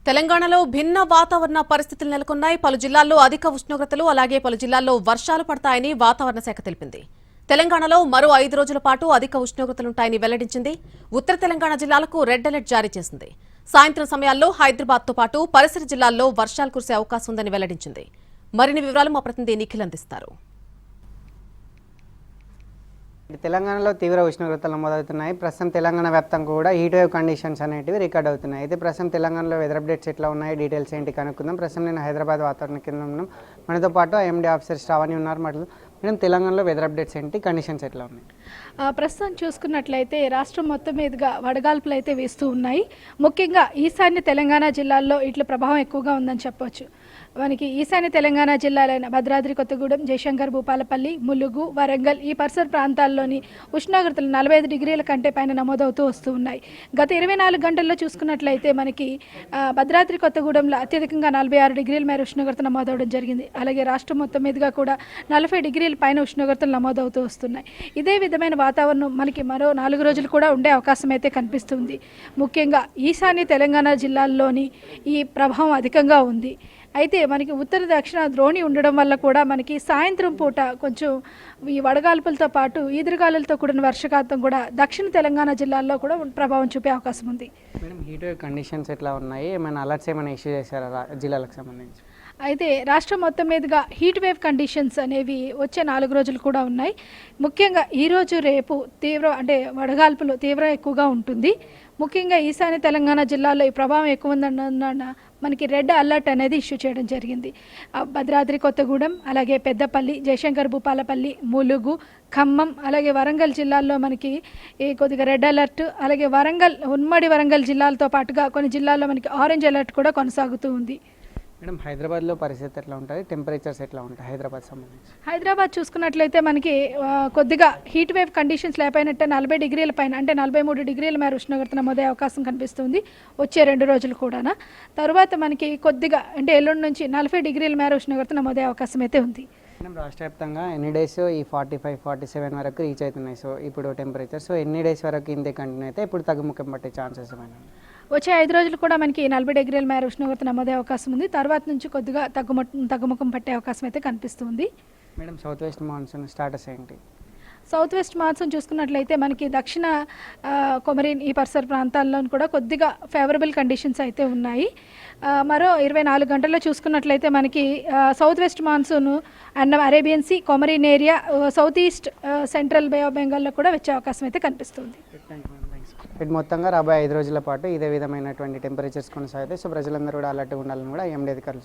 తెలంగాణలో భిన్న వాతావరణ పరిస్థితులు నెలకొన్నాయి. పలు జిల్లాల్లో అధిక ఉష్ణోగ్రతలు అలాగే పలు జిల్లాల్లో వర్షాలు పడతాయని వాతావరణ శాఖ తెలిపింది. తెలంగాణలో మరో 5 రోజుల పాటు అధిక ఉష్ణోగ్రతలుంటాయని వెల్లడించింది. ఉత్తర తెలంగాణ జిల్లాలకు రెడ్ అలర్ట్ జారీ చేసింది. సాయంత్రం సమయాల్లో హైదరాబాద్తో పాటు పరిసర జిల్లాల్లో వర్షాలు కురిసే అవకాశం ఉందని వెల్లడించింది. మరిన్ని వివరాలు మా ప్రతినిధి నిఖిల్ అందిస్తారు. తెలంగాణలో తీవ్ర ఉష్ణోగ్రతలు నమోదవుతున్నాయి. ప్రస్తుతం తెలంగాణ వ్యాప్తంగా కూడా హీట్ వేవ్ కండిషన్స్ అనేటివి రికార్డ్ అవుతున్నాయి. అయితే ప్రస్తుతం తెలంగాణలో వెదర్ అప్డేట్స్ ఎట్లా ఉన్నాయి, డీటెయిల్స్ ఏంటి కనుక్కుందాం. ప్రస్తుతం నేను హైదరాబాద్ వాతావరణ కేంద్రం ఉన్నాం. మనతో పాటు ఐఎండీ ఆఫీసర్ శ్రావణి ఉన్నారు. మేడం, తెలంగాణలో వెదర్ అప్డేట్స్ ఏంటి, కండిషన్స్ ఎట్లా ఉన్నాయి? ప్రస్తుతం చూసుకున్నట్లయితే రాష్ట్రం మొత్తం మీదుగా వడగాల్పులు అయితే వేస్తూ ఉన్నాయి. ముఖ్యంగా ఈశాన్య తెలంగాణ జిల్లాల్లో ఇట్ల ప్రభావం ఎక్కువగా ఉందని చెప్పొచ్చు. మనకి ఈశాన్య తెలంగాణ జిల్లాలైన భద్రాద్రి కొత్తగూడెం, జయశంకర్, భూపాలపల్లి, ములుగు, వరంగల్ ఈ పరిసర ప్రాంతాల్లోని ఉష్ణోగ్రతలు 45 డిగ్రీల కంటే పైన నమోదవుతూ వస్తూ ఉన్నాయి. గత 24 గంటల్లో చూసుకున్నట్లయితే మనకి భద్రాద్రి కొత్తగూడెంలో అత్యధికంగా 46 డిగ్రీల మేర ఉష్ణోగ్రత నమోదవడం జరిగింది. అలాగే రాష్ట్రం మొత్తం మీదుగా కూడా 40 డిగ్రీల పైన ఉష్ణోగ్రతలు నమోదవుతూ వస్తున్నాయి. ఇదే విధమైన వాతావరణం మనకి మరో 4 రోజులు కూడా ఉండే అవకాశం అయితే కనిపిస్తుంది. ముఖ్యంగా ఈశాన్య తెలంగాణ జిల్లాల్లోని ఈ ప్రభావం అధికంగా ఉంది. అయితే మనకి ఉత్తర దక్షిణ ద్రోణి ఉండడం వల్ల కూడా మనకి సాయంత్రం పూట కొంచెం ఈ వడగాల్పులతో పాటు ఈదురుగాలులతో కూడిన వర్షపాతం కూడా దక్షిణ తెలంగాణ జిల్లాల్లో కూడా ప్రభావం చూపే అవకాశం ఉంది. మేడం, హీట్ వేవ్ కండిషన్స్ ఎట్లా ఉన్నాయి, ఏమైనా అలర్ట్స్ ఏమైనా ఇష్యూ చేశారా జిల్లాలకు సంబంధించి? అయితే రాష్ట్రం మొత్తం మీదుగా హీట్ వేవ్ కండిషన్స్ అనేవి వచ్చే 4 రోజులు కూడా ఉన్నాయి. ముఖ్యంగా ఈరోజు రేపు వడగాల్పులు తీవ్రం ఎక్కువగా ఉంటుంది. ముఖ్యంగా ఈశాన్య తెలంగాణ జిల్లాలో ఈ ప్రభావం ఎక్కువ ఉందన్న మనకి రెడ్ అలర్ట్ అనేది ఇష్యూ చేయడం జరిగింది. భద్రాద్రి కొత్తగూడెం, అలాగే పెద్దపల్లి, జయశంకర్, భూపాలపల్లి, ములుగు, ఖమ్మం, అలాగే వరంగల్ జిల్లాల్లో మనకి కొద్దిగా రెడ్ అలర్ట్, అలాగే ఉమ్మడి వరంగల్ జిల్లాలతో పాటుగా కొన్ని జిల్లాల్లో మనకి ఆరెంజ్ అలర్ట్ కూడా కొనసాగుతూ ఉంది. మేడం, హైదరాబాద్లో పరిస్థితి ఎట్లా ఉంటుంది, టెంపరేచర్స్ ఎట్లా ఉంటాయి హైదరాబాద్ సంబంధించి? హైదరాబాద్ చూసుకున్నట్లయితే మనకి కొద్దిగా హీట్ వేవ్ కండిషన్స్ లేకపోయినట్టే 40 డిగ్రీల పైన అంటే 43 డిగ్రీల మేర ఉష్ణోగ్రత నమోదే అవకాశం కనిపిస్తుంది వచ్చే 2 రోజులు కూడా. తర్వాత మనకి కొద్దిగా అంటే ఎల్లుండి నుంచి 40 డిగ్రీల మేర ఉష్ణోగ్రత నమోదే అవకాశం అయితే ఉంది. మేడం, రాష్ట్ర వ్యాప్తంగా ఎన్ని డేస్ ఈ 45, 47 వరకు రీచ్ అవుతున్నాయి. సో ఇప్పుడు టెంపరేచర్ ఎన్ని డేస్ వరకు ఇంతే కంటిన్యూ అయితే ఇప్పుడు తగ్గుముఖం పట్టే ఛాన్సెస్ ఏమైనా? వచ్చే 5 రోజులు కూడా మనకి 40 డిగ్రీల మేర ఉష్ణోగ్రత నమోదే అవకాశం ఉంది. తర్వాత నుంచి కొద్దిగా తగ్గుముఖం పట్టే అవకాశం అయితే కనిపిస్తుంది. Madam, south west monsoon status ఏంటి? సౌత్ వెస్ట్ మాన్సూన్ చూసుకున్నట్లయితే మనకి దక్షిణ కొమరిన్ ఈ పరిసర ప్రాంతాల్లో కూడా కొద్దిగా ఫేవరబుల్ కండిషన్స్ అయితే ఉన్నాయి. మరో 24 గంటల్లో చూసుకున్నట్లయితే మనకి south west monsoon and Arabian sea, Comorin area, south east, central bay of బెంగాల్లో కూడా వచ్చే అవకాశం అయితే కనిపిస్తుంది. ఇటు మొత్తంగా రాబోయే 5 రోజుల పాటు ఇదే విధమైనటువంటి టెంపరేచర్స్ కొనసాగితే సో ప్రజలందరూ కూడా అలర్ట్గా ఉండాలని కూడా ఎండీ అధికారులు